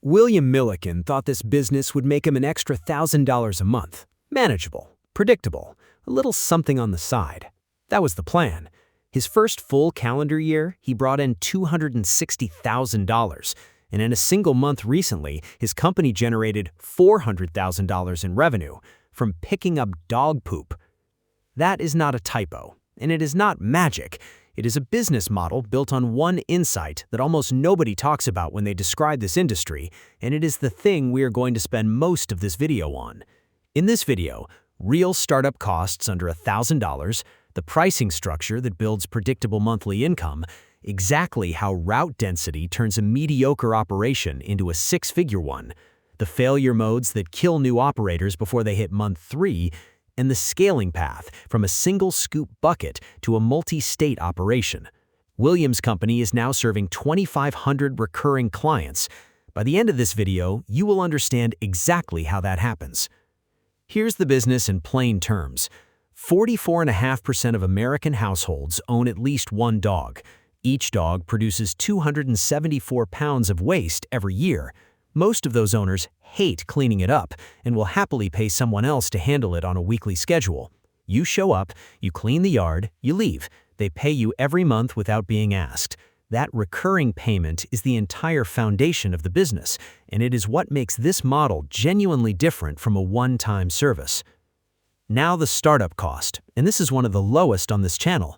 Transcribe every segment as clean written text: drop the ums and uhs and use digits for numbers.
William Milliken thought this business would make him an extra $1,000 a month. Manageable, predictable, a little something on the side. That was the plan. His first full calendar year, he brought in $260,000, and in a single month recently, his company generated $400,000 in revenue from picking up dog poop. That is not a typo, and it is not magic. It is a business model built on one insight that almost nobody talks about when they describe this industry, and it is the thing we are going to spend most of this video on. In this video, real startup costs under $1,000, the pricing structure that builds predictable monthly income, exactly how route density turns a mediocre operation into a six-figure one, the failure modes that kill new operators before they hit month 3, and the scaling path from a single scoop bucket to a multi-state operation. Williams' company is now serving 2,500 recurring clients. By the end of this video, you will understand exactly how that happens. Here's the business in plain terms. 44.5% of American households own at least one dog. Each dog produces 274 pounds of waste every year. Most of those owners hate cleaning it up and will happily pay someone else to handle it on a weekly schedule. You show up, you clean the yard, you leave. They pay you every month without being asked. That recurring payment is the entire foundation of the business, and it is what makes this model genuinely different from a one-time service. Now the startup cost, and this is one of the lowest on this channel.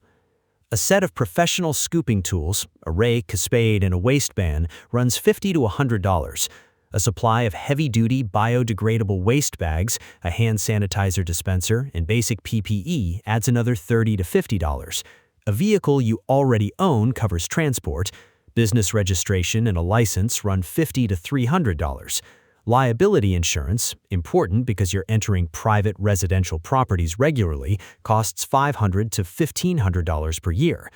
A set of professional scooping tools, a rake, a spade, and a waistband runs $50 to $100. A supply of heavy-duty biodegradable waste bags, a hand sanitizer dispenser, and basic PPE adds another $30 to $50. A vehicle you already own covers transport. Business registration and a license run $50 to $300. Liability insurance, important because you're entering private residential properties regularly, costs $500 to $1,500 per year.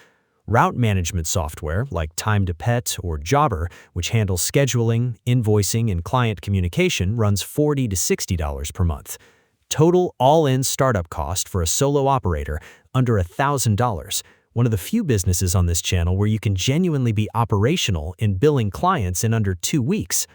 Route management software like Time to Pet or Jobber, which handles scheduling, invoicing, and client communication, runs $40 to $60 per month. Total all-in startup cost for a solo operator under $1,000. One of the few businesses on this channel where you can genuinely be operational in billing clients in under 2 weeks.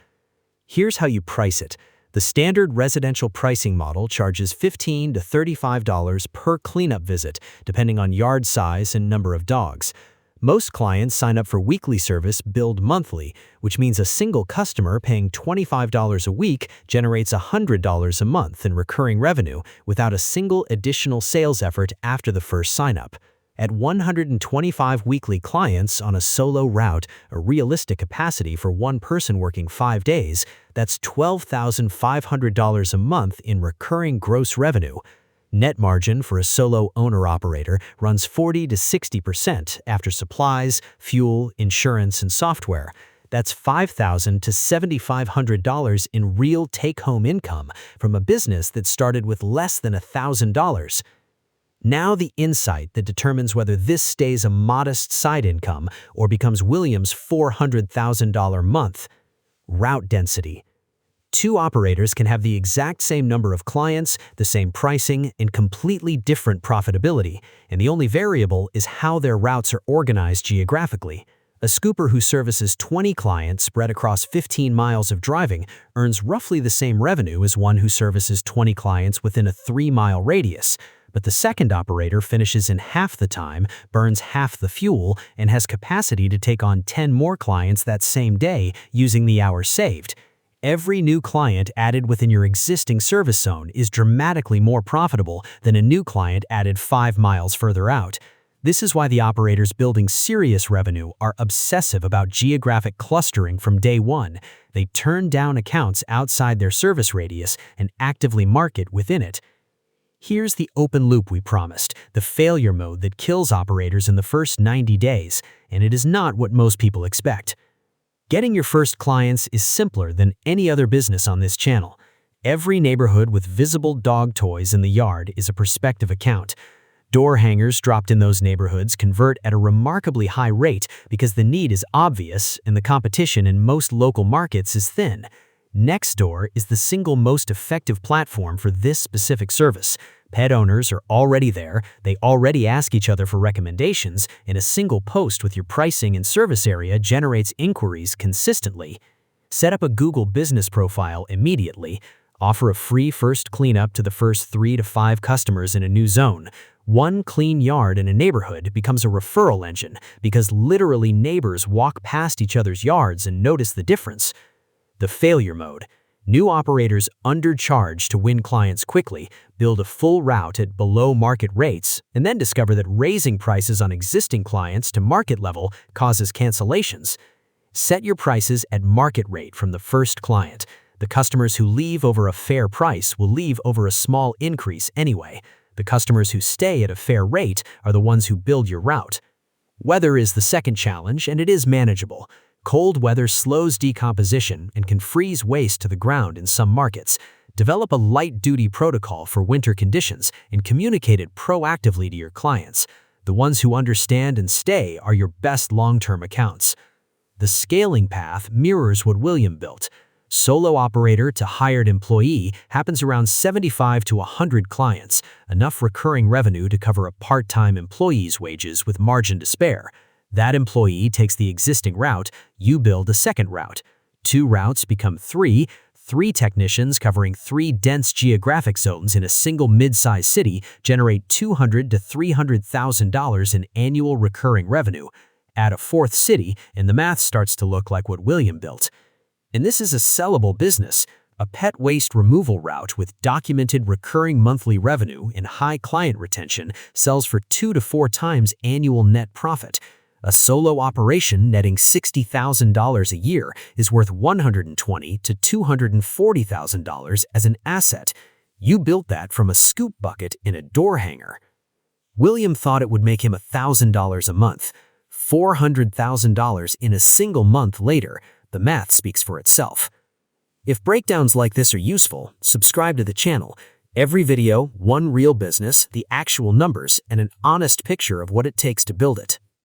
Here's how you price it. The standard residential pricing model charges $15 to $35 per cleanup visit, depending on yard size and number of dogs. Most clients sign up for weekly service billed monthly, which means a single customer paying $25 a week generates $100 a month in recurring revenue without a single additional sales effort after the first sign-up. At 125 weekly clients on a solo route, a realistic capacity for one person working 5 days, that's $12,500 a month in recurring gross revenue. Net margin for a solo owner-operator runs 40 to 60% after supplies, fuel, insurance, and software. That's $5,000 to $7,500 in real take-home income from a business that started with less than $1,000. Now the insight that determines whether this stays a modest side income or becomes Williams' $400,000 month. Route density. 2 operators can have the exact same number of clients, the same pricing, and completely different profitability, and the only variable is how their routes are organized geographically. A scooper who services 20 clients spread across 15 miles of driving earns roughly the same revenue as one who services 20 clients within a 3-mile radius. But the second operator finishes in half the time, burns half the fuel, and has capacity to take on 10 more clients that same day using the hours saved. Every new client added within your existing service zone is dramatically more profitable than a new client added 5 miles further out. This is why the operators building serious revenue are obsessive about geographic clustering from day one. They turn down accounts outside their service radius and actively market within it. Here's the open loop we promised, the failure mode that kills operators in the first 90 days, and it is not what most people expect. Getting your first clients is simpler than any other business on this channel. Every neighborhood with visible dog toys in the yard is a prospective account. Door hangers dropped in those neighborhoods convert at a remarkably high rate because the need is obvious and the competition in most local markets is thin. Nextdoor is the single most effective platform for this specific service. Pet owners are already there, they already ask each other for recommendations, and a single post with your pricing and service area generates inquiries consistently. Set up a Google business profile immediately. Offer a free first cleanup to the first 3 to 5 customers in a new zone. One clean yard in a neighborhood becomes a referral engine because literally neighbors walk past each other's yards and notice the difference. The failure mode. New operators undercharge to win clients quickly, build a full route at below market rates, and then discover that raising prices on existing clients to market level causes cancellations. Set your prices at market rate from the first client. The customers who leave over a fair price will leave over a small increase anyway. The customers who stay at a fair rate are the ones who build your route. Weather is the second challenge, and it is manageable. Cold weather slows decomposition and can freeze waste to the ground in some markets. Develop a light-duty protocol for winter conditions and communicate it proactively to your clients. The ones who understand and stay are your best long-term accounts. The scaling path mirrors what William built. Solo operator to hired employee happens around 75 to 100 clients, enough recurring revenue to cover a part-time employee's wages with margin to spare. That employee takes the existing route, you build a second route. 2 routes become 3 technicians covering 3 dense geographic zones in a single mid-sized city generate $200,000 to $300,000 in annual recurring revenue. Add a 4th city, and the math starts to look like what William built. And this is a sellable business, a pet waste removal route with documented recurring monthly revenue and high client retention sells for 2 to 4 times annual net profit. A solo operation netting $60,000 a year is worth $120,000 to $240,000 as an asset. You built that from a scoop bucket in a door hanger. William thought it would make him $1,000 a month. $400,000 in a single month later. The math speaks for itself. If breakdowns like this are useful, subscribe to the channel. Every video, one real business, the actual numbers, and an honest picture of what it takes to build it.